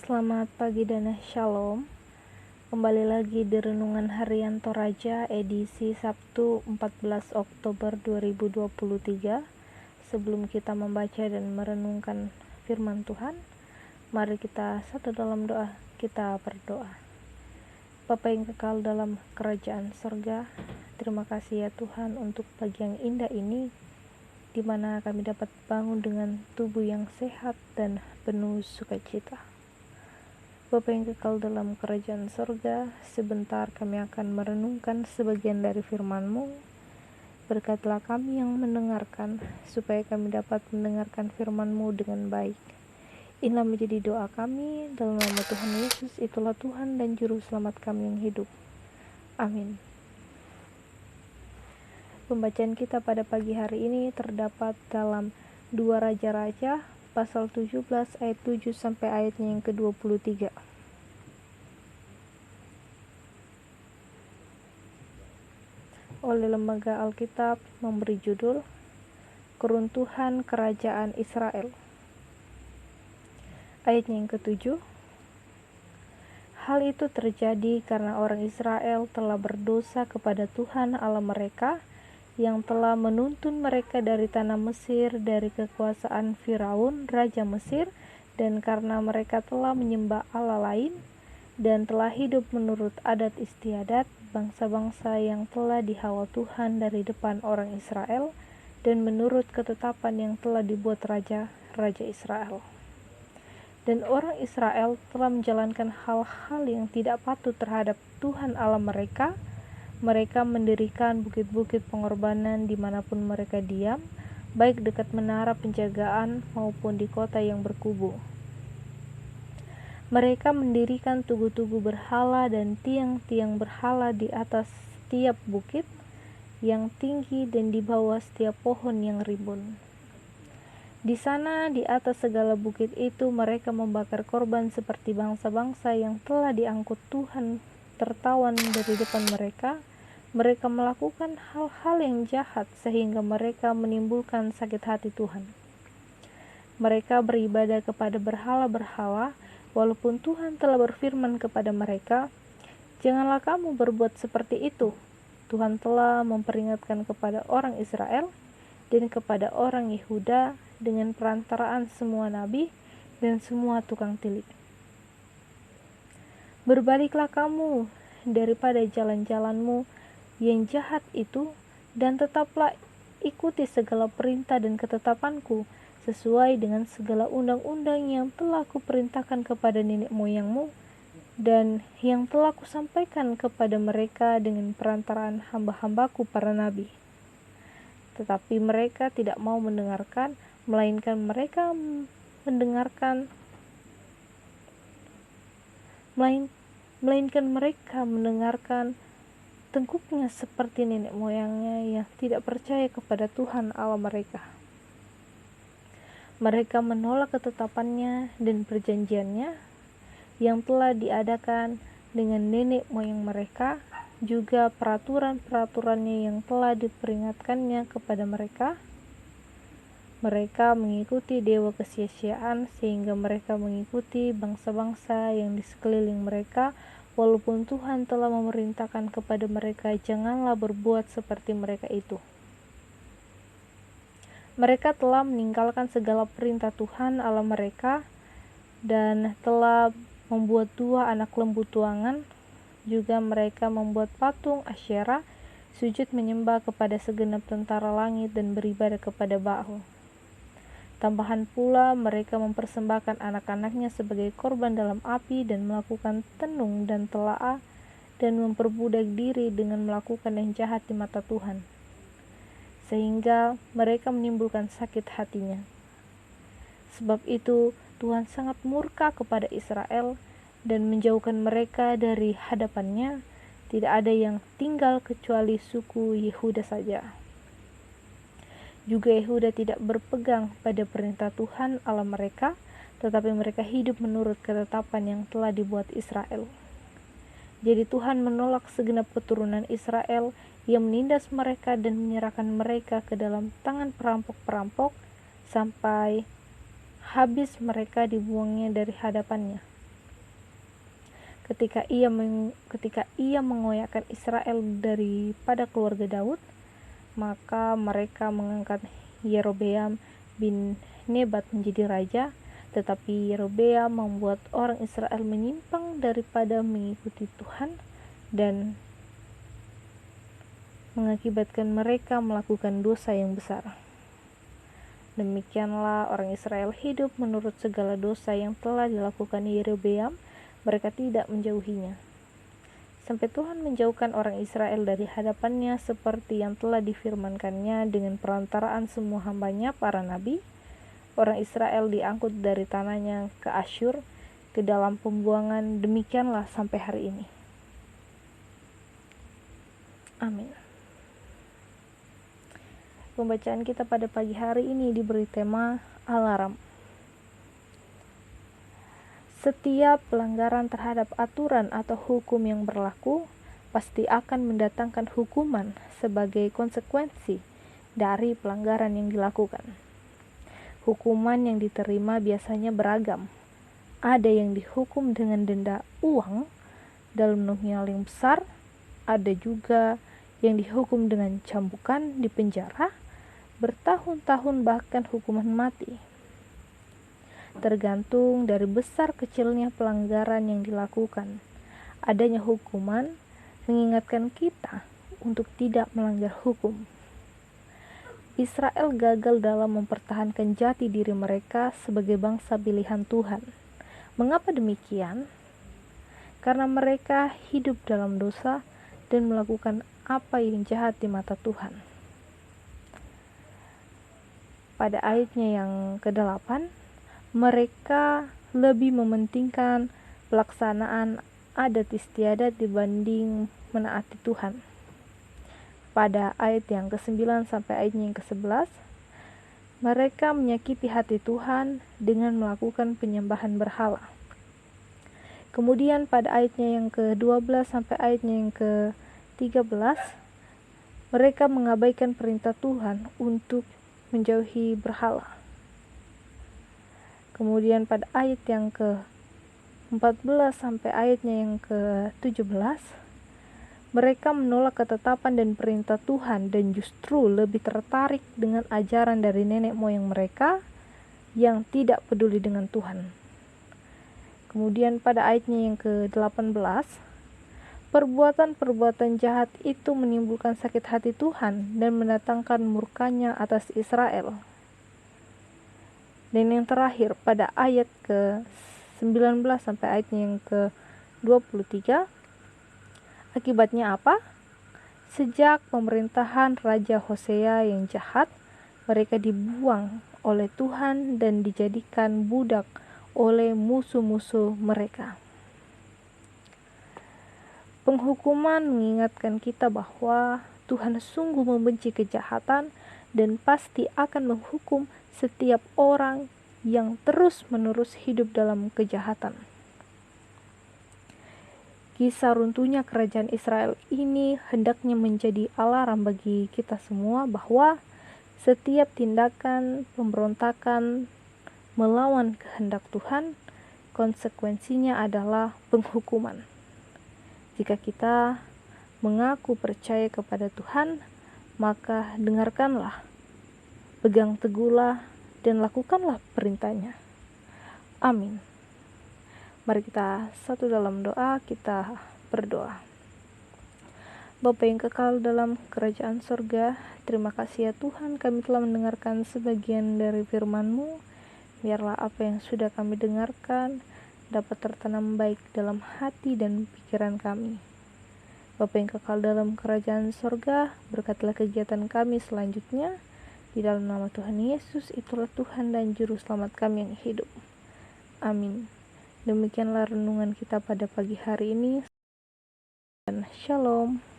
Selamat pagi dan shalom. Kembali lagi di Renungan Harian Toraja edisi Sabtu 14 Oktober 2023. Sebelum kita membaca dan merenungkan firman Tuhan, mari kita satu dalam doa. Kita berdoa. Bapa yang kekal dalam kerajaan surga, terima kasih ya Tuhan untuk pagi yang indah ini, di mana kami dapat bangun dengan tubuh yang sehat dan penuh sukacita. Bapa yang kekal dalam kerajaan surga, sebentar kami akan merenungkan sebagian dari firman-Mu. Berkatilah kami yang mendengarkan, supaya kami dapat mendengarkan firman-Mu dengan baik. Inilah menjadi doa kami, dalam nama Tuhan Yesus, itulah Tuhan dan Juru Selamat kami yang hidup. Amin. Pembacaan kita pada pagi hari ini terdapat dalam 2 Raja-Raja, pasal 17 ayat 7 sampai ayatnya yang ke-23. Oleh Lembaga Alkitab memberi judul Keruntuhan Kerajaan Israel. Ayatnya yang ke-7. Hal itu terjadi karena orang Israel telah berdosa kepada Tuhan Allah mereka, yang telah menuntun mereka dari tanah Mesir, dari kekuasaan Firaun, Raja Mesir, dan karena mereka telah menyembah Allah lain, dan telah hidup menurut adat istiadat bangsa-bangsa yang telah dihalau Tuhan dari depan orang Israel, dan menurut ketetapan yang telah dibuat Raja Israel. Dan orang Israel telah menjalankan hal-hal yang tidak patut terhadap Tuhan Allah mereka. Mereka mendirikan bukit-bukit pengorbanan dimanapun mereka diam, baik dekat menara penjagaan maupun di kota yang berkubu. Mereka mendirikan tugu-tugu berhala dan tiang-tiang berhala di atas setiap bukit yang tinggi dan di bawah setiap pohon yang rimbun. Di sana, di atas segala bukit itu, mereka membakar korban seperti bangsa-bangsa yang telah diangkut Tuhan tertawan dari depan mereka. Mereka melakukan hal-hal yang jahat sehingga mereka menimbulkan sakit hati Tuhan. Mereka beribadah kepada berhala-berhala, walaupun Tuhan telah berfirman kepada mereka, "Janganlah kamu berbuat seperti itu." Tuhan telah memperingatkan kepada orang Israel dan kepada orang Yehuda dengan perantaraan semua nabi dan semua tukang tilik. Berbaliklah kamu daripada jalan-jalanmu yang jahat itu, dan tetaplah ikuti segala perintah dan ketetapanku, sesuai dengan segala undang-undang yang telah kuperintahkan kepada nenek moyangmu, dan yang telah kusampaikan kepada mereka dengan perantaraan hamba-hambaku para nabi. Tetapi mereka tidak mau mendengarkan, melainkan mereka mendengarkan tengkuknya seperti nenek moyangnya yang tidak percaya kepada Tuhan Allah mereka. Mereka menolak ketetapannya dan perjanjiannya yang telah diadakan dengan nenek moyang mereka, juga peraturan-peraturannya yang telah diperingatkannya kepada mereka. Mereka mengikuti dewa kesia-siaan sehingga mereka mengikuti bangsa-bangsa yang di sekeliling mereka, walaupun Tuhan telah memerintahkan kepada mereka, "Janganlah berbuat seperti mereka itu." Mereka telah meninggalkan segala perintah Tuhan Allah mereka dan telah membuat 2 anak lembu tuangan. Juga mereka membuat patung Asyera, sujud menyembah kepada segenap tentara langit dan beribadah kepada Baal. Tambahan pula, mereka mempersembahkan anak-anaknya sebagai korban dalam api dan melakukan tenung dan telaah dan memperbudak diri dengan melakukan yang jahat di mata Tuhan, sehingga mereka menimbulkan sakit hatinya. Sebab itu Tuhan sangat murka kepada Israel dan menjauhkan mereka dari hadapannya. Tidak ada yang tinggal kecuali suku Yehuda saja. Juga Yehuda tidak berpegang pada perintah Tuhan Allah mereka, tetapi mereka hidup menurut ketetapan yang telah dibuat Israel. Jadi Tuhan menolak segenap keturunan Israel yang menindas mereka dan menyerahkan mereka ke dalam tangan perampok-perampok sampai habis mereka dibuangnya dari hadapannya. ketika ia mengoyakkan Israel daripada keluarga Daud, maka mereka mengangkat Yerobeam bin Nebat menjadi raja, tetapi Yerobeam membuat orang Israel menyimpang daripada mengikuti Tuhan dan mengakibatkan mereka melakukan dosa yang besar. Demikianlah orang Israel hidup menurut segala dosa yang telah dilakukan Yerobeam, mereka tidak menjauhinya. Sampai Tuhan menjauhkan orang Israel dari hadapannya seperti yang telah difirmankannya dengan perantaraan semua hambanya para nabi. Orang Israel diangkut dari tanahnya ke Asyur, ke dalam pembuangan, demikianlah sampai hari ini. Amin. Pembacaan kita pada pagi hari ini diberi tema alarm. Setiap pelanggaran terhadap aturan atau hukum yang berlaku pasti akan mendatangkan hukuman sebagai konsekuensi dari pelanggaran yang dilakukan. Hukuman yang diterima biasanya beragam. Ada yang dihukum dengan denda uang dalam nominal yang besar, ada juga yang dihukum dengan cambukan di penjara bertahun-tahun, bahkan hukuman mati. Tergantung dari besar kecilnya pelanggaran yang dilakukan. Adanya hukuman mengingatkan kita untuk tidak melanggar hukum. Israel gagal dalam mempertahankan jati diri mereka sebagai bangsa pilihan Tuhan. Mengapa demikian? Karena mereka hidup dalam dosa dan melakukan apa yang jahat di mata Tuhan. Pada ayatnya yang ke-8, mereka lebih mementingkan pelaksanaan adat istiadat dibanding menaati Tuhan. Pada ayat yang ke-9 sampai ayatnya yang ke-11, mereka menyakiti hati Tuhan dengan melakukan penyembahan berhala. Kemudian pada ayatnya yang ke-12 sampai ayatnya yang ke-13, mereka mengabaikan perintah Tuhan untuk menjauhi berhala. Kemudian pada ayat yang ke-14 sampai ayatnya yang ke-17, mereka menolak ketetapan dan perintah Tuhan dan justru lebih tertarik dengan ajaran dari nenek moyang mereka yang tidak peduli dengan Tuhan. Kemudian pada ayatnya yang ke-18, perbuatan-perbuatan jahat itu menimbulkan sakit hati Tuhan dan mendatangkan murkanya atas Israel. Dan yang terakhir pada ayat ke-19 sampai ayatnya yang ke-23, akibatnya apa? Sejak pemerintahan Raja Hosea yang jahat, mereka dibuang oleh Tuhan dan dijadikan budak oleh musuh-musuh mereka. Penghukuman mengingatkan kita bahwa Tuhan sungguh membenci kejahatan dan pasti akan menghukum setiap orang yang terus-menerus hidup dalam kejahatan. Kisah runtuhnya kerajaan Israel ini hendaknya menjadi alarm bagi kita semua bahwa setiap tindakan pemberontakan melawan kehendak Tuhan, konsekuensinya adalah penghukuman. Jika kita mengaku percaya kepada Tuhan, maka dengarkanlah, pegang teguhlah, dan lakukanlah perintahnya. Amin. Mari kita satu dalam doa, kita berdoa. Bapa yang kekal dalam kerajaan surga, terima kasih ya Tuhan, kami telah mendengarkan sebagian dari firman-Mu. Biarlah apa yang sudah kami dengarkan dapat tertanam baik dalam hati dan pikiran kami. Bapa yang kekal dalam kerajaan surga, berkatilah kegiatan kami selanjutnya. Di dalam nama Tuhan Yesus, itulah Tuhan dan Juru Selamat kami yang hidup. Amin. Demikianlah renungan kita pada pagi hari ini. Dan Shalom.